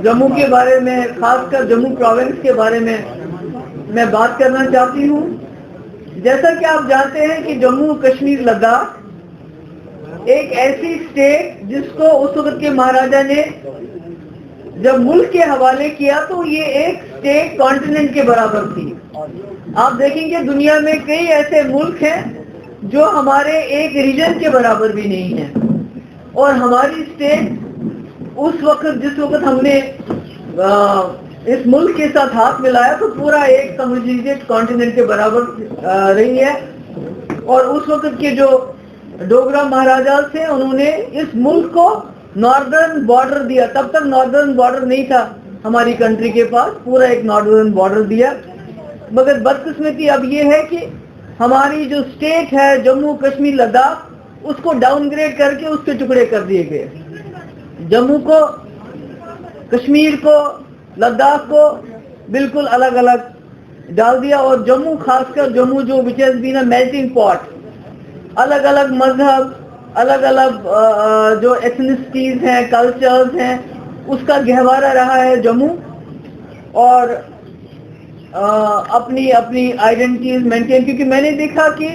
जम्मू के बारे में, खासकर जम्मू प्रोविंस के बारे में मैं बात करना चाहती हूँ। जैसा कि आप जानते हैं कि जम्मू कश्मीर लद्दाख एक ऐसी स्टेट जिसको उस वक्त के महाराजा ने जब मुल्क के हवाले किया तो ये एक स्टेट कॉन्टिनेंट के बराबर थी। आप देखेंगे दुनिया में कई ऐसे मुल्क हैं जो हमारे एक रीजन के बराबर भी नहीं है, और हमारी स्टेट उस वक्त जिस वक्त हमने इस मुल्क के साथ हाथ मिलाया तो पूरा एक समझ लीजिए कॉन्टिनेंट के बराबर रही है। और उस वक्त के जो डोगरा महाराजा थे उन्होंने इस मुल्क को नॉर्दर्न बॉर्डर दिया। तब तक नॉर्दर्न बॉर्डर नहीं था हमारी कंट्री के पास, पूरा एक नॉर्दर्न बॉर्डर दिया। मगर बदकिस्मती अब ये है कि हमारी जो स्टेट है जम्मू कश्मीर लद्दाख, उसको डाउनग्रेड करके उसके टुकड़े कर दिए गए। जम्मू को, कश्मीर को, लद्दाख को बिल्कुल अलग अलग डाल दिया। और जम्मू, खासकर जम्मू जो which has been a melting pot, अलग अलग मजहब, अलग अलग जो एथनिसिटीज हैं, कल्चर्स हैं, उसका गहवारा रहा है जम्मू। और अपनी अपनी आइडेंटिटीज मेंटेन, क्योंकि मैंने देखा कि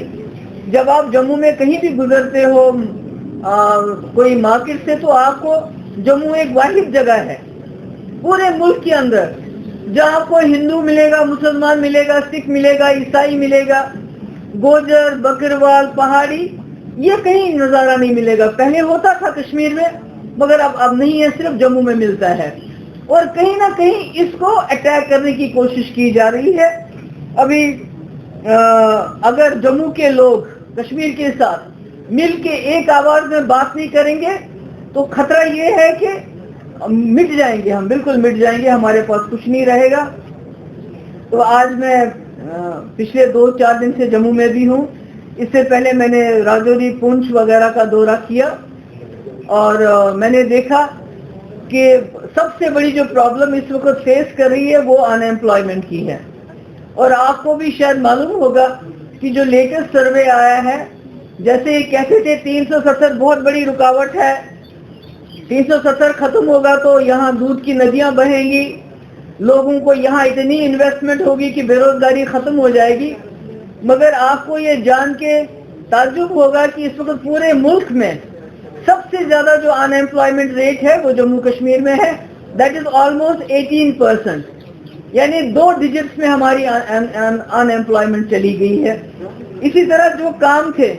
जब आप जम्मू में कहीं भी गुजरते हो कोई मार्केट से, तो आपको जम्मू एक वाहिद जगह है पूरे मुल्क के अंदर जहाँ आपको हिंदू मिलेगा, मुसलमान मिलेगा, सिख मिलेगा, ईसाई मिलेगा, गोजर, बकरवाल, पहाड़ी, ये कहीं नज़ारा नहीं मिलेगा। पहले होता था कश्मीर में, मगर अब नहीं है, सिर्फ जम्मू में मिलता है। और कहीं ना कहीं इसको अटैक करने की कोशिश की जा रही है। अभी अगर जम्मू के लोग कश्मीर के साथ मिल के एक आवाज में बात नहीं करेंगे तो खतरा ये है कि मिट जाएंगे, हम बिल्कुल मिट जाएंगे, हमारे पास कुछ नहीं रहेगा। तो आज मैं पिछले 2-4 दिन से जम्मू में भी हूँ। इससे पहले मैंने राजौरी, पुंछ वगैरह का दौरा किया और मैंने देखा कि सबसे बड़ी जो प्रॉब्लम इस वक्त फेस कर रही है वो अनएम्प्लॉयमेंट की है। और आपको भी शायद मालूम होगा कि जो लेटेस्ट सर्वे आया है, जैसे कहते थे 370 बहुत बड़ी रुकावट है, 370 खत्म होगा तो यहाँ दूध की नदियां बहेंगी, लोगों को यहाँ इतनी इन्वेस्टमेंट होगी कि बेरोजगारी खत्म हो जाएगी। मगर आपको ये जान के ताज्जुब होगा कि इस वक्त पूरे मुल्क में सबसे ज्यादा जो अनएम्प्लॉयमेंट रेट है वो जम्मू कश्मीर में है। दैट इज ऑलमोस्ट 18%, यानी 2 डिजिट्स में हमारी अनएम्प्लॉयमेंट चली गई है। इसी तरह जो काम थे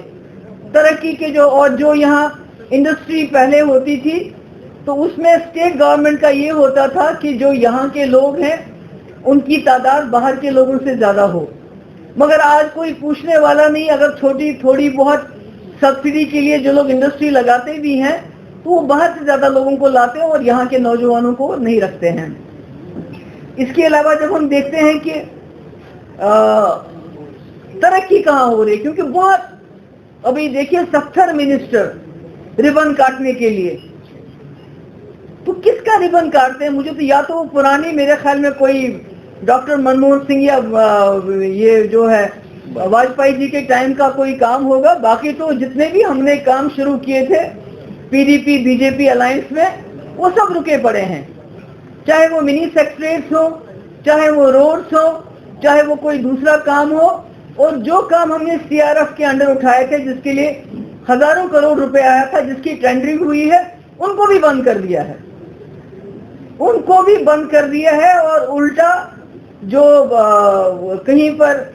तरक्की के, जो यहाँ इंडस्ट्री पहले होती थी, तो उसमें स्टेट गवर्नमेंट का ये होता था कि जो यहाँ के लोग हैं उनकी तादाद बाहर के लोगों से ज्यादा हो। मगर आज कोई पूछने वाला नहीं। अगर थोड़ी बहुत सब्सिडी के लिए जो लोग इंडस्ट्री लगाते भी हैं तो वो बाहर से ज्यादा लोगों को लाते हैं और यहाँ के नौजवानों को नहीं रखते हैं। इसके अलावा जब हम देखते हैं कि तरक्की कहाँ हो रही है, क्योंकि बहुत, अभी देखिए 70 मिनिस्टर रिबन काटने के लिए, तो किसका रिबन काटते हैं? मुझे तो या तो पुरानी, मेरे ख्याल में कोई डॉक्टर मनमोहन सिंह या ये जो है वाजपेयी जी के टाइम का कोई काम होगा। बाकी तो जितने भी हमने काम शुरू किए थे पीडीपी बीजेपी अलायंस में, वो सब रुके पड़े हैं। चाहे वो मिनी सेक्रेटरीज हो, चाहे वो रोड्स हो, चाहे वो कोई दूसरा काम हो। और जो काम हमने सीआरएफ के अंडर उठाए थे, जिसके लिए हजारों करोड़ रुपए आया था, जिसकी टेंडरिंग हुई है, उनको भी बंद कर दिया है, उनको भी बंद कर दिया है। और उल्टा जो कहीं पर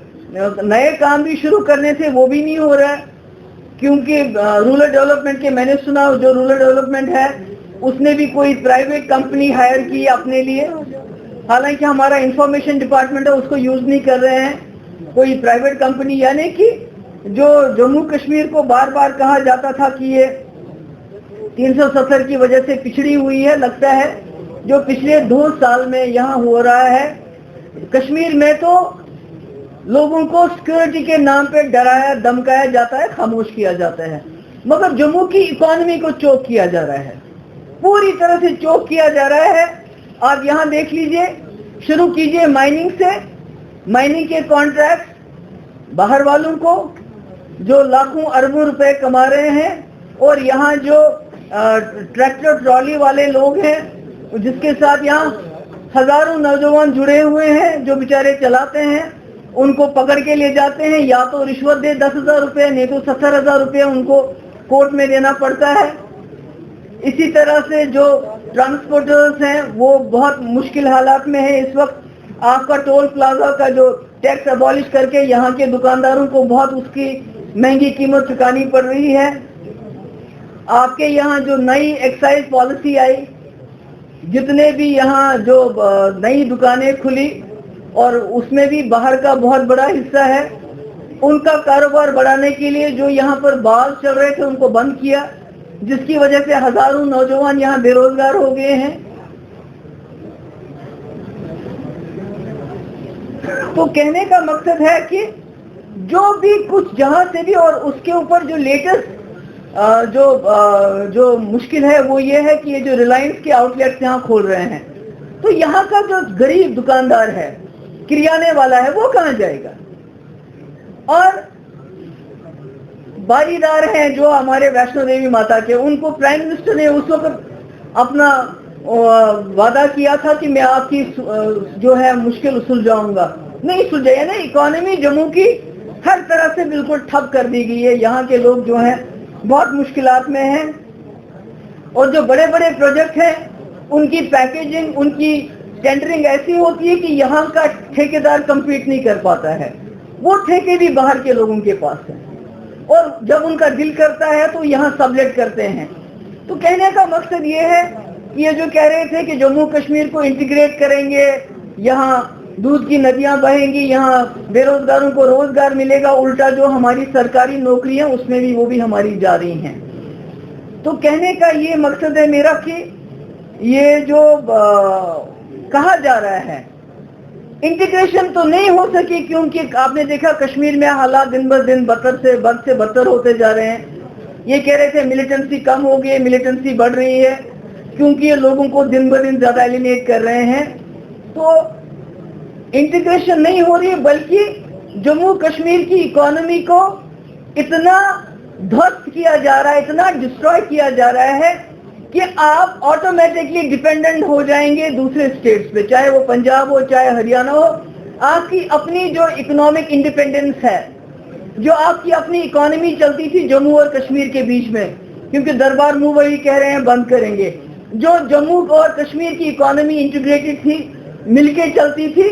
नए काम भी शुरू करने थे वो भी नहीं हो रहा है, क्योंकि रूरल डेवलपमेंट के, मैंने सुना जो रूरल डेवलपमेंट है उसने भी कोई प्राइवेट कंपनी हायर की अपने लिए। हालांकि हमारा इंफॉर्मेशन डिपार्टमेंट है, उसको यूज नहीं कर रहे हैं, कोई प्राइवेट कंपनी। यानी कि जो जम्मू कश्मीर को बार बार कहा जाता था कि ये 370 की वजह से पिछड़ी हुई है, लगता है जो पिछले 2 साल में यहाँ हो रहा है कश्मीर में, तो लोगों को सिक्योरिटी के नाम पे डराया धमकाया जाता है, खामोश किया जाता है। मगर जम्मू की इकोनॉमी को चोक किया जा रहा है, पूरी तरह से चोक किया जा रहा है। आप यहाँ देख लीजिए, शुरू कीजिए माइनिंग से, माइनिंग के कॉन्ट्रैक्ट बाहर वालों को जो लाखों अरबों रुपए कमा रहे हैं, और यहाँ जो ट्रैक्टर ट्रॉली वाले लोग हैं, जिसके साथ यहाँ हजारों नौजवान जुड़े हुए हैं, जो बेचारे चलाते हैं, उनको पकड़ के ले जाते हैं, या तो रिश्वत दे 10,000 रुपये, नहीं तो 70,000 रुपये उनको कोर्ट में देना पड़ता है। इसी तरह से जो ट्रांसपोर्टर्स हैं वो बहुत मुश्किल हालात में है इस वक्त। आपका टोल प्लाजा का जो टैक्स अबॉलिश करके यहाँ के दुकानदारों को बहुत उसकी महंगी कीमत चुकानी पड़ रही है। आपके यहाँ जो नई एक्साइज पॉलिसी आई, जितने भी यहाँ जो नई दुकानें खुली और उसमें भी बाहर का बहुत बड़ा हिस्सा है, उनका कारोबार बढ़ाने के लिए जो यहाँ पर बाल चल रहे थे उनको बंद किया, जिसकी वजह से हजारों नौजवान यहाँ बेरोजगार हो गए हैं। तो कहने का मकसद है कि जो भी कुछ जहां से भी, और उसके ऊपर जो लेटेस्ट जो मुश्किल है वो ये है कि ये जो रिलायंस के आउटलेट्स यहाँ खोल रहे हैं, तो यहाँ का जो गरीब दुकानदार है, किराने वाला है, वो कहाँ जाएगा? और बारीदार हैं जो हमारे वैष्णो देवी माता के, उनको प्राइम मिनिस्टर ने उस वक्त अपना वादा किया था कि मैं आपकी जो है मुश्किल सुलझाऊंगा, नहीं सुलझाया ना। इकोनॉमी जम्मू की हर तरह से बिल्कुल ठप कर दी गई है। यहाँ के लोग जो हैं बहुत मुश्किलात में हैं, और जो बड़े बड़े प्रोजेक्ट हैं उनकी पैकेजिंग, उनकी टेंडरिंग ऐसी होती है कि यहाँ का ठेकेदार कंपीट नहीं कर पाता है, वो ठेके भी बाहर के लोगों के पास है, और जब उनका दिल करता है तो यहाँ सबलेट करते हैं। तो कहने का मकसद ये है कि ये जो कह रहे थे कि जम्मू कश्मीर को इंटीग्रेट करेंगे, यहाँ दूध की नदियां बहेंगी, यहाँ बेरोजगारों को रोजगार मिलेगा, उल्टा जो हमारी सरकारी नौकरियां उसमें भी वो भी हमारी जा रही हैं। तो कहने का ये मकसद है मेरा कि ये जो कहा जा रहा है इंटीग्रेशन तो नहीं हो सकी, क्योंकि आपने देखा कश्मीर में हालात दिन ब दिन बद से बदतर होते जा रहे हैं। ये कह रहे थे मिलिटेंसी कम हो गई, मिलिटेंसी बढ़ रही है, क्योंकि ये लोगों को दिन ब दिन ज्यादा एलिनेट कर रहे हैं। तो इंटीग्रेशन नहीं हो रही है, बल्कि जम्मू कश्मीर की इकोनॉमी को इतना ध्वस्त किया जा रहा है, इतना डिस्ट्रॉय किया जा रहा है कि आप ऑटोमेटिकली डिपेंडेंट हो जाएंगे दूसरे स्टेट्स पे, चाहे वो पंजाब हो चाहे हरियाणा हो। आपकी अपनी जो इकोनॉमिक इंडिपेंडेंस है, जो आपकी अपनी इकोनॉमी चलती थी जम्मू और कश्मीर के बीच में, क्योंकि दरबार मुंह वही कह रहे हैं बंद करेंगे, जो जम्मू और कश्मीर की इकोनॉमी इंटीग्रेटेड थी, मिलके चलती थी,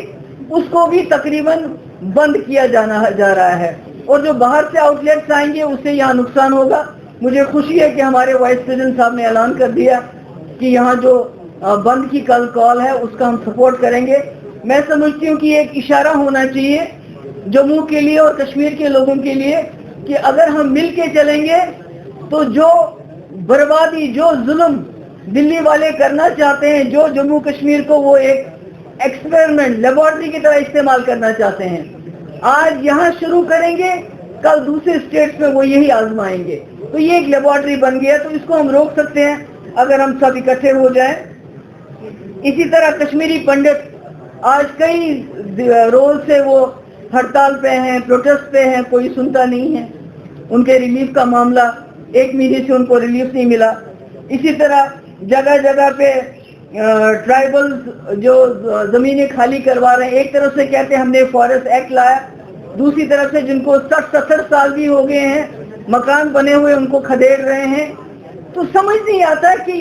उसको भी तकरीबन बंद किया जा रहा है। और जो बाहर से आउटलेट्स आएंगे उससे यहाँ नुकसान होगा। मुझे खुशी है कि हमारे वाइस प्रेसिडेंट साहब ने ऐलान कर दिया कि यहाँ जो बंद की कल कॉल है उसका हम सपोर्ट करेंगे। मैं समझती हूँ कि एक इशारा होना चाहिए जम्मू के लिए और कश्मीर के लोगों के लिए कि अगर हम मिल के चलेंगे तो जो बर्बादी, जो जुल्म दिल्ली वाले करना चाहते हैं, जो जम्मू कश्मीर को वो एक एक्सपेरिमेंट लेबोरेटरी की तरह इस्तेमाल करना चाहते हैं, आज यहाँ शुरू करेंगे, कल दूसरे स्टेट्स में वो यही आजमाएंगे। तो ये एक लेबोरेटरी बन गया, तो इसको हम रोक सकते हैं अगर हम सब इकट्ठे हो जाएं। इसी तरह कश्मीरी पंडित आज कई रोज से वो हड़ताल पे हैं, प्रोटेस्ट पे हैं, कोई सुनता नहीं है। उनके रिलीफ का मामला, 1 महीने से उनको रिलीफ नहीं मिला। इसी तरह जगह जगह पे ट्राइबल्स जो जमीनें खाली करवा रहे हैं, एक तरफ से कहते हैं हमने फॉरेस्ट एक्ट लाया, दूसरी तरफ से जिनको 60-70 साल भी हो गए हैं, मकान बने हुए, उनको खदेड़ रहे हैं। तो समझ नहीं आता कि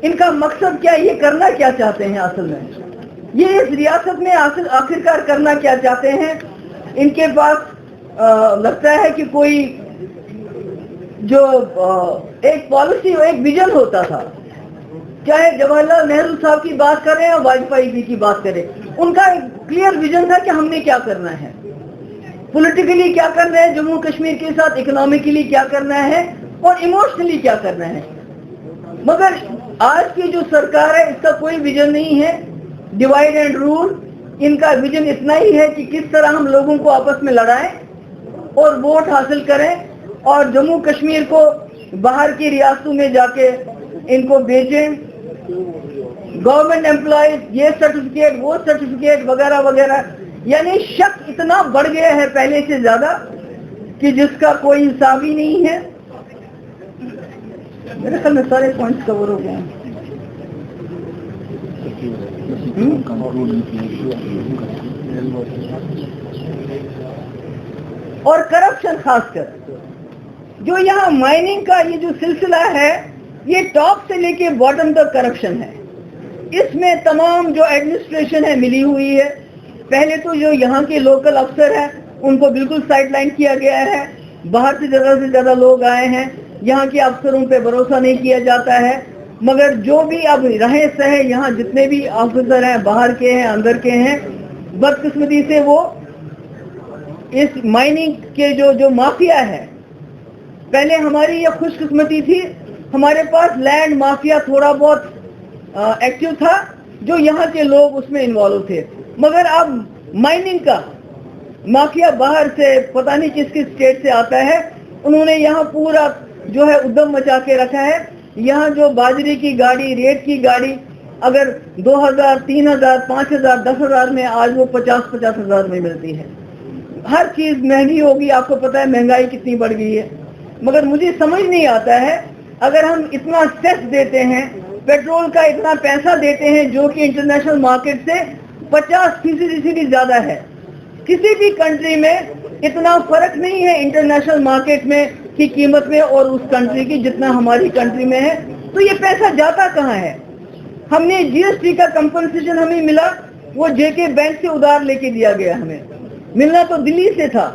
इनका मकसद क्या, ये करना क्या चाहते हैं असल में, ये इस रियासत में आखिरकार करना क्या चाहते हैं। इनके पास लगता है कि कोई जो एक पॉलिसी, एक विजन होता था, चाहे जवाहरलाल नेहरू साहब की बात करें या वाजपेयी जी की बात करें, उनका एक क्लियर विजन था कि हमने क्या करना है, पॉलिटिकली क्या करना है जम्मू कश्मीर के साथ, इकोनॉमिकली क्या करना है और इमोशनली क्या करना है। मगर आज की जो सरकार है इसका कोई विजन नहीं है, डिवाइड एंड रूल। इनका विजन इतना ही है कि किस तरह हम लोगों को आपस में लड़ाएं और वोट हासिल करें और जम्मू कश्मीर को बाहर की रियासतों में जाके इनको बेचें। गवर्नमेंट एम्प्लॉयज ये सर्टिफिकेट, वो सर्टिफिकेट वगैरह वगैरह, यानी शक इतना बढ़ गया है पहले से ज्यादा कि जिसका कोई हिसाब ही नहीं है। मेरे ख्याल में सारे पॉइंट्स कवर हो गए हैं। और करप्शन खासकर जो यहाँ माइनिंग का ये जो सिलसिला है, ये टॉप से लेके बॉटम तक करप्शन है। इसमें तमाम जो एडमिनिस्ट्रेशन है मिली हुई है। पहले तो जो यहाँ के लोकल अफसर हैं उनको बिल्कुल साइडलाइन किया गया है। बाहर से ज़्यादा लोग आए हैं, यहाँ के अफसरों पे भरोसा नहीं किया जाता है। मगर जो भी अब रहे सहे यहाँ जितने भी ऑफिसर हैं, बाहर के हैं, अंदर के हैं, बदकिस्मती से वो इस माइनिंग के जो माफिया है, पहले हमारी ये खुशकिस्मती थी, हमारे पास लैंड माफिया थोड़ा बहुत एक्टिव था, जो यहाँ के लोग उसमें इन्वॉल्व थे। मगर अब माइनिंग का माफिया बाहर से पता नहीं किस किस स्टेट से आता है, उन्होंने यहाँ पूरा जो है उद्यम मचा के रखा है। यहाँ जो बाजरे की गाड़ी, रेत की गाड़ी अगर 2000, 3000, 5000, 10,000 में, आज वो 50-50 हजार में मिलती है। हर चीज महंगी होगी, आपको पता है महंगाई कितनी बढ़ गई है। मगर मुझे समझ नहीं आता है, अगर हम इतना सेस देते हैं, पेट्रोल का इतना पैसा देते हैं जो कि इंटरनेशनल मार्केट से 50% से भी ज्यादा है, किसी भी कंट्री में इतना फर्क नहीं है इंटरनेशनल मार्केट में की कीमत में और उस कंट्री की जितना हमारी कंट्री में है। तो ये पैसा जाता कहाँ है? हमने जीएसटी का कंपनसेशन हमें मिला, वो जेके बैंक से उधार लेके दिया गया, हमें मिलना तो दिल्ली से था।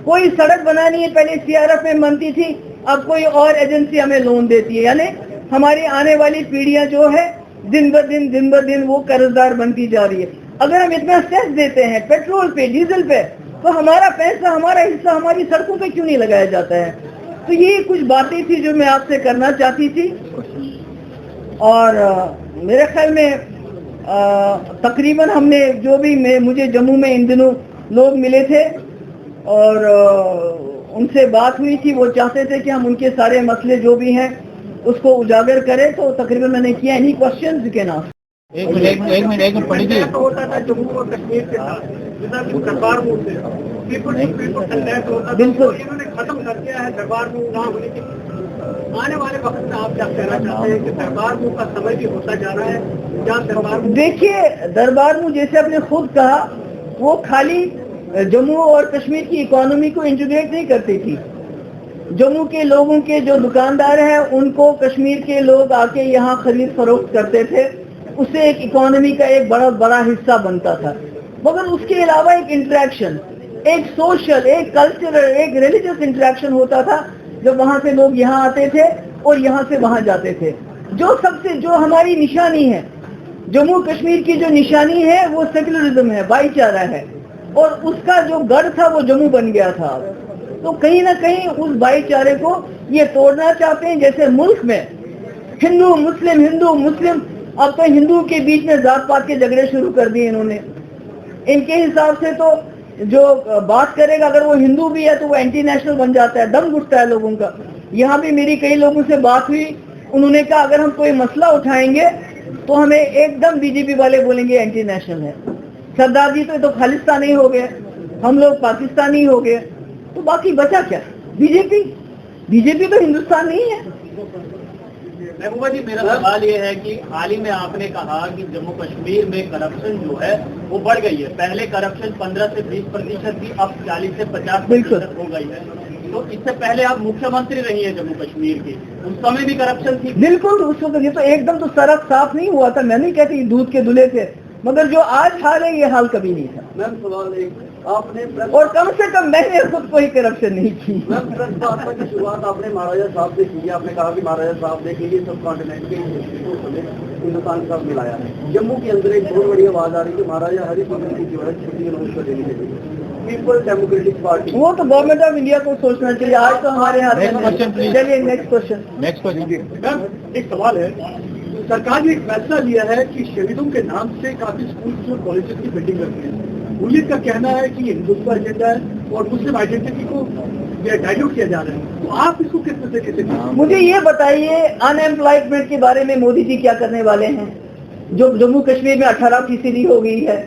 कोई सड़क बनानी है, पहले सीआरएफ में बनती थी, अब कोई और एजेंसी हमें लोन देती है। यानी हमारी आने वाली पीढ़ियां जो है दिन ब दिन वो कर्जदार बनती जा रही है। अगर हम इतना सेस देते हैं पेट्रोल पे, डीजल पे, तो हमारा पैसा, हमारा हिस्सा हमारी सड़कों पे क्यों नहीं लगाया जाता है? तो ये कुछ बातें थी जो मैं आपसे करना चाहती थी। और मेरे ख्याल में तकरीबन हमने जो भी मुझे जम्मू में इन दिनों लोग मिले थे और उनसे बात हुई थी, वो चाहते थे कि हम उनके सारे मसले जो भी हैं उसको उजागर करें, तो तकरीबन मैंने किया। Any question you can ask. एक मिनट पढ़ी थी। होता था जम्मू और कश्मीर के साथ दरबार मूव से पीपल कंटेक्ट होता था, बिल्कुल इन्होंने खत्म कर दिया है दरबार मूव ना होने की। आने वाले वक्त में आप क्या कहना चाहते हैं कि दरबार मूव का समय भी होता जा रहा है? जहाँ दरबार मूव, देखिए, दरबार मूव जैसे आपने खुद कहा, वो खाली जम्मू और कश्मीर की इकोनॉमी को इंटीग्रेट नहीं करती थी। जम्मू के लोगों के जो दुकानदार हैं उनको कश्मीर के लोग आके यहाँ खरीद फरोख्त करते थे, उससे एक इकोनॉमी का एक बड़ा हिस्सा बनता था। मगर उसके अलावा एक इंटरेक्शन, एक सोशल, एक कल्चरल, एक रिलीजियस इंटरेक्शन होता था, जब वहाँ से लोग यहाँ आते थे और यहाँ से वहाँ जाते थे। जो हमारी निशानी है, जम्मू कश्मीर की जो निशानी है वो सेक्युलरिज्म है, भाईचारा है, और उसका जो गढ़ था वो जम्मू बन गया था। तो कहीं ना कहीं उस भाईचारे को ये तोड़ना चाहते हैं। जैसे मुल्क में हिंदू मुस्लिम, अब तो हिंदू के बीच में जात पात के झगड़े शुरू कर दिए इन्होंने। इनके हिसाब से तो जो बात करेगा, अगर वो हिंदू भी है तो वो एंटी नेशनल बन जाता है, दम घुटता है लोगों का। यहाँ भी मेरी कई लोगों से बात हुई, उन्होंने कहा अगर हम कोई मसला उठाएंगे तो हमें एकदम बीजेपी वाले बोलेंगे एंटी नेशनल है। सरदार जी तो खालिस्तानी हो गए, हम लोग पाकिस्तानी हो गए, तो बाकी बचा क्या? बीजेपी तो हिंदुस्तान नहीं है। महबूबा जी, मेरा सवाल ये है कि हाल ही में आपने कहा कि जम्मू कश्मीर में करप्शन जो है वो बढ़ गई है। पहले करप्शन 15 से 20% थी, अब 40 से 50% हो गई है। तो इससे पहले आप मुख्यमंत्री रही है जम्मू कश्मीर की, उस समय भी करप्शन थी? बिल्कुल, उस वक्त ये तो एकदम तो सड़क साफ नहीं हुआ था। मैं नहीं कहती दूध के दूल्हे थे, मगर जो आज हाल है ये हाल कभी नहीं था। मैम सवाल एक, आपने और कम से कम मैंने खुद कोई करप्शन नहीं की। मैम प्रेस वार्ता की शुरुआत आपने महाराजा साहब से की है। आपने कहा कि महाराजा साहब ने ये सब कॉन्टिनेंट के हिंदुस्तान के साथ मिलाया है। जम्मू के अंदर एक बहुत बड़ी आवाज आ रही है कि महाराजा हरि सिंह की जो है छुट्टी नमस्कार देनी चाहिए। पीपल डेमोक्रेटिक पार्टी, वो तो गवर्नमेंट ऑफ इंडिया को सोचना चाहिए। आज तो हमारे हाथ में। चलिए नेक्स्ट क्वेश्चन। मैम एक सवाल है, सरकार ने एक फैसला लिया है कि शहीदों के नाम से काफी स्कूल और कॉलेजेस की बिल्डिंग रखी है। पुलिस का कहना है कि ये हिंदुत्व एजेंडा है और मुस्लिम आइडेंटिटी को डाइल्यूट किया जा रहा है। तो आप इसको किस तरीके से? मुझे ये बताइए, अनएम्प्लॉयमेंट के बारे में मोदी जी क्या करने वाले हैं? जो जम्मू कश्मीर में 18% हो गई है,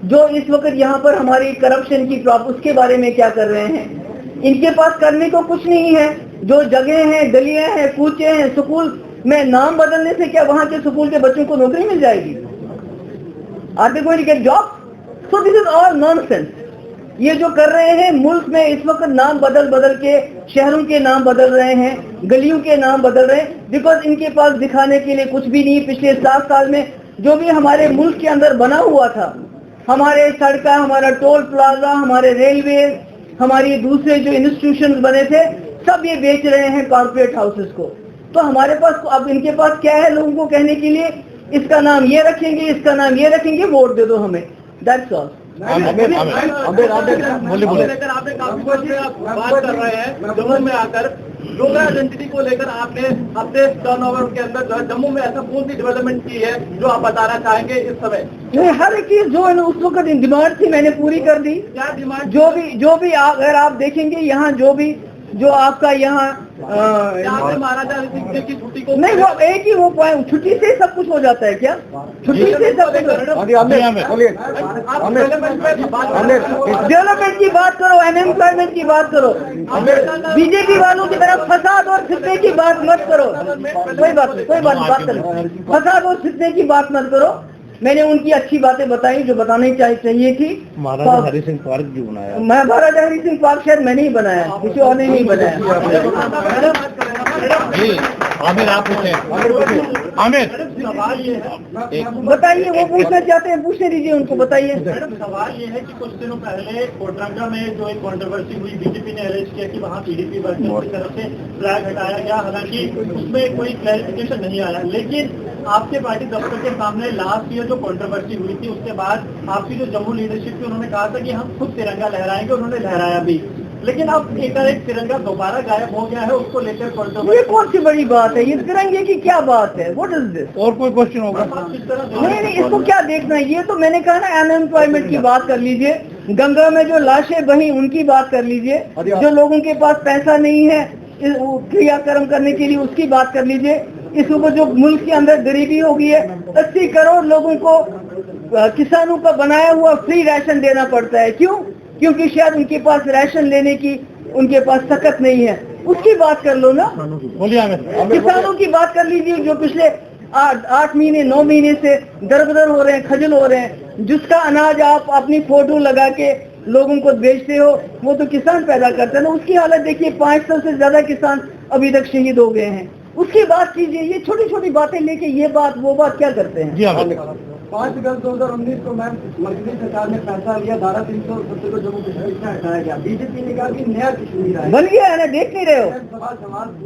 जो इस वक्त यहाँ पर हमारी करप्शन की ड्रॉप, उसके बारे में क्या कर रहे हैं? इनके पास करने को कुछ नहीं है। जो जगह हैं, गलियां हैं, कूचे हैं, स्कूल में नाम बदलने से क्या वहाँ के स्कूल के बच्चों को नौकरी मिल जाएगी? Are they going to get job? So this is all nonsense. ये जो कर रहे हैं मुल्क में इस वक्त नाम बदल के शहरों के नाम बदल रहे हैं, गलियों के नाम बदल रहे हैं, बिकॉज इनके पास दिखाने के लिए कुछ भी नहीं। पिछले 7 साल में जो भी हमारे मुल्क के अंदर बना हुआ था, हमारे सड़का, हमारा टोल प्लाजा, हमारे रेलवे, हमारी दूसरे जो इंस्टीट्यूशन बने थे, सब ये बेच रहे हैं कॉर्पोरेट हाउसेस को। तो हमारे पास अब इनके पास क्या है लोगों को कहने के लिए? इसका नाम ये रखेंगे, इसका नाम ये रखेंगे, वोट दे दो हमें, दैट्स ऑल। लेकर आपने काफी कुछ बात कर रहे हैं जम्मू में आकर लोकल आइडेंटिटी को लेकर आपने अपने टर्नओवर के अंदर जम्मू में ऐसा कौन सी डेवलपमेंट की है जो आप बताना चाहेंगे इस समय? हर एक चीज जो उस वक्त डिमांड थी मैंने पूरी कर दी। क्या डिमांड? जो भी अगर आप देखेंगे यहाँ जो आपका यहाँ महाराजा की छुट्टी को नहीं, वो एक ही वो पॉइंट, छुट्टी से सब कुछ हो जाता है क्या? छुट्टी से सब कुछ। डेवलपमेंट की बात करो, अनएम्प्लॉयमेंट की बात करो, बीजेपी वालों की तरफ फसाद और फितने की बात मत करो। कोई बात करो, फसाद और फितने की बात मत करो। मैंने उनकी अच्छी बातें बताई जो बतानी चाहिए थी। महाराजा हरि सिंह पार्क भी बनाया। महाराजा हरि सिंह पार्क शायद मैंने ही बनाया, किसी और ने नहीं बनाया। आमिर आप पूछे। आमिर सवाल ये है, बताइए, वो पूछना चाहते हैं, पूछने दीजिए उनको, बताइए। मैडम सवाल ये है कि कुछ दिनों पहले कोटरंगा में जो एक कंट्रोवर्सी हुई, बीजेपी ने अरेस्ट किया कि वहाँ पीडीपी वर्कर्स की तरफ से फ्लैग हटाया गया, हालांकि उसमें कोई क्लैरिफिकेशन नहीं आया। लेकिन आपके पार्टी दफ्तर के सामने लास्ट ईयर जो कंट्रोवर्सी हुई थी उसके बाद आपकी जो जम्मू लीडरशिप थी उन्होंने कहा था कि हम खुद तिरंगा लहराएंगे, उन्होंने लहराया भी। लेकिन अब एक तिरंगा दोबारा गायब हो गया है, उसको लेकर कंट्रोवर्सी। ये कौन सी बड़ी बात है? ये तिरंगे की क्या बात है? What is this? और कोई क्वेश्चन होगा? नहीं, इसको क्या देखना है? ये तो मैंने कहा ना, अनएम्प्लॉयमेंट की बात कर लीजिए, गंगा में जो लाशें बही उनकी बात कर लीजिए, जो लोगों के पास पैसा नहीं है क्रियाक्रम करने के लिए उसकी बात कर लीजिए। इस ऊपर जो मुल्क के अंदर गरीबी हो गई है, 80 करोड़ लोगों को किसानों का बनाया हुआ फ्री राशन देना पड़ता है। क्यों? क्योंकि शायद उनके पास राशन लेने की उनके पास ताकत नहीं है। उसकी बात कर लो ना, बोलिए। किसानों की बात कर लीजिए जो पिछले 8 महीने 9 महीने से दरबदर हो रहे हैं, खजल हो रहे हैं। जिसका अनाज आप अपनी फोटो लगा के लोगों को बेचते हो, वो तो किसान पैदा करते हैं ना। उसकी हालत देखिए, 500 से ज्यादा किसान अभी तक शहीद हो गए हैं। उसकी बात कीजिए। ये छोटी छोटी बातें लेके ये बात वो बात क्या करते हैं? 5 अगस्त 2019 को मैम मर्कजी सरकार ने फैसला लिया, धारा 370 को जम्मू कश्मीर से हटाया गया। बीजेपी ने कहा कि नया कश्मीर आएगा। बन गया है ना, देख नहीं रहे हो?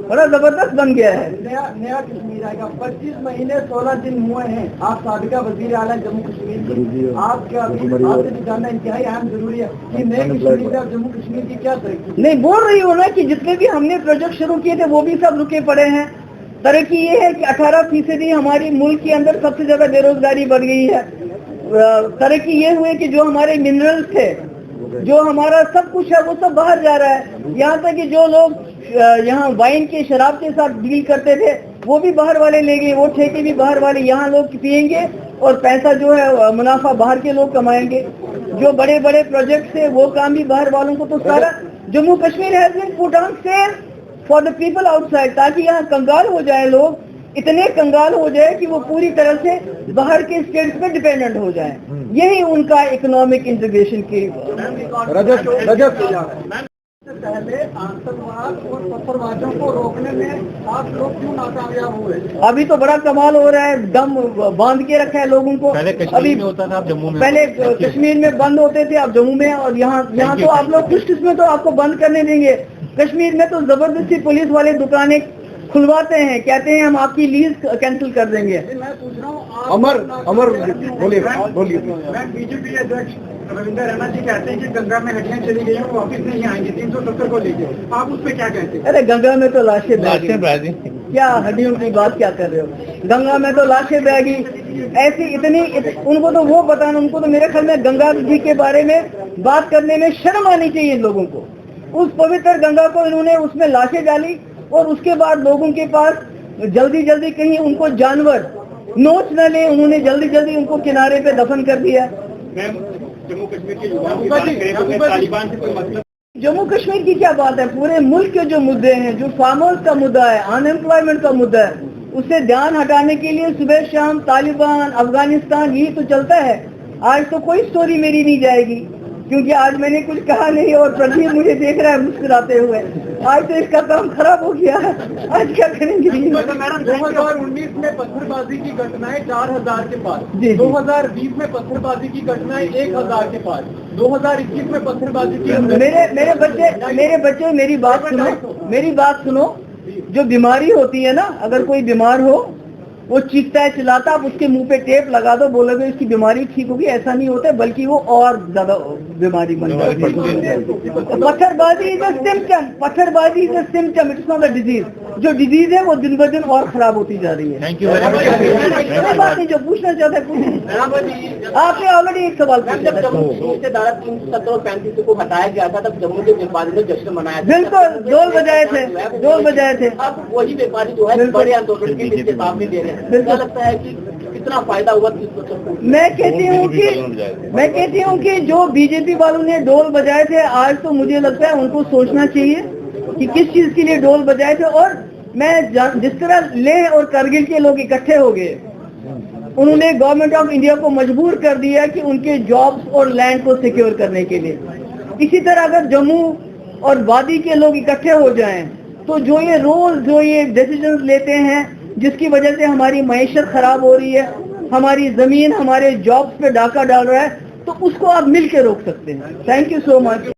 बड़ा जबरदस्त बन गया है। नया कश्मीर आएगा। 25 महीने 16 दिन हुए हैं आप साबिका वजीर आला जम्मू कश्मीर। आपके आपसे भी जानना इंतहाई अहम जरूरी है कि नए कश्मीर से जम्मू कश्मीर की क्या तरक्की? नहीं, बोल रही हो ना कि जितने भी हमने प्रोजेक्ट शुरू किए थे वो भी सब रुके पड़े हैं। तरक्की ये है कि 18% हमारी मुल्क के अंदर सबसे ज्यादा बेरोजगारी बढ़ गई है। तरक्की ये हुई कि जो हमारे मिनरल्स थे, जो हमारा सब कुछ है, वो सब बाहर जा रहा है। यहाँ तक कि जो लोग यहाँ वाइन के शराब के साथ डील करते थे वो भी बाहर वाले ले गए, वो ठेके भी बाहर वाले, यहाँ लोग पियेंगे और पैसा जो है मुनाफा बाहर के लोग कमाएंगे। जो बड़े बड़े प्रोजेक्ट थे वो काम भी बाहर वालों को। तो सारा Jammu Kashmir has been put on sale for the people outside, ताकि यहाँ कंगाल हो जाए लोग, इतने कंगाल हो जाए कि वो पूरी तरह से बाहर के स्टेट्स पे डिपेंडेंट हो जाए। यही उनका इकोनॉमिक इंटीग्रेशन की पहले आतंकवाद और पत्थरबाजों को रोकने में आप लोग क्यों नाकामयाब हुए? अभी तो बड़ा कमाल हो रहा है, दम बांध के रखा है लोगों को। पहले कश्मीर में होता था, अब जम्मू में। पहले कश्मीर में बंद होते थे, अब जम्मू में। और यहाँ तो आप लोग कुछ किस्में तो आपको बंद करने देंगे। कश्मीर में तो जबरदस्ती पुलिस वाले दुकानें खुलवाते हैं, कहते हैं हम आपकी लीज कैंसिल कर देंगे। मैं पूछ रहा हूँ, अमर बोलिए। मैं बीजेपी अध्यक्ष रविंदर रैना जी कहते हैं कि गंगा में हड्डियां चली गई हैं, वो वापिस नहीं आएंगे 370 को लेके। आप उस पर क्या कहते हैं? अरे गंगा में तो लाशें बह गई, लाशें क्या हड्डियों की बात क्या कर रहे हो? गंगा में तो लाशें बह गई। ऐसी उनको तो वो बताना, उनको तो मेरे ख्याल में गंगा जी के बारे में बात करने में शर्म आनी चाहिए लोगों को। उस पवित्र गंगा को इन्होंने उसमें लाशें डाली और उसके बाद लोगों के पास जल्दी कहीं उनको जानवर नोच न ले, उन्होंने जल्दी उनको किनारे पे दफन कर दिया। जम्मू कश्मीर के युवाओं की बात करें तो तालिबान से कोई मतलब जम्मू कश्मीर की क्या बात है, पूरे मुल्क के जो मुद्दे हैं, जो फार्मर्स का मुद्दा है, अनएम्प्लॉयमेंट का मुद्दा है, उससे ध्यान हटाने के लिए सुबह शाम तालिबान, अफगानिस्तान यही तो चलता है। आज तो कोई स्टोरी मेरी नहीं जाएगी, क्योंकि आज मैंने कुछ कहा नहीं और प्रदीप मुझे देख रहा है मुस्कुराते हुए। आज तो इसका काम खराब हो गया, आज क्या करेंगे? मैडम 2019 में पत्थरबाजी की घटनाएं 4000 के पार, जी। 2020 में पत्थरबाजी की घटनाएं 1000 के पार, 2021 में पत्थरबाजी की मेरे बच्चे मेरी बात सुनो। जो बीमारी होती है ना, अगर कोई बीमार हो वो चीखता है, चिल्लाता, आप उसके मुंह पे टेप लगा दो, बोलोगे इसकी बीमारी ठीक होगी, ऐसा नहीं होता, बल्कि वो और ज्यादा बीमारी बन जाती है। पत्थरबाजी इज अ सिम्पटम, पत्थरबाजी is a symptom, it's not a disease. जो डिजीज है वो दिन ब दिन और खराब होती जा रही है। Thank you very much. बात नहीं, जो पूछना चाहता है पूछिए। आपने ऑलरेडी एक सवाल पूछा। जब जम्मू से धारा 370 और 35 को हटाया गया था तब जम्मू के व्यापारी ने जश्न मनाया था। बिल्कुल, ढोल बजाए थे। अब वही व्यापारी जो है बड़े आंदोलन के लिए चेतावनी दे रहे हैं। क्या लगता है कि कितना फायदा हुआ? मैं कहती हूँ कि जो बीजेपी वालों ने ढोल बजाए थे, आज तो मुझे लगता है उनको सोचना चाहिए कि किस चीज के लिए ढोल बजाए थे। और मैं जिस तरह लेह और करगिल के लोग इकट्ठे हो गए, उन्होंने गवर्नमेंट ऑफ इंडिया को मजबूर कर दिया कि उनके जॉब्स और लैंड को सिक्योर करने के लिए। इसी तरह अगर जम्मू और वादी के लोग इकट्ठे हो जाएं, तो जो ये डिसीजन लेते हैं जिसकी वजह से हमारी मईशत खराब हो रही है, हमारी जमीन, हमारे जॉब्स पे डाका डाल रहा है, तो उसको आप मिल के रोक सकते हैं। Thank you so much.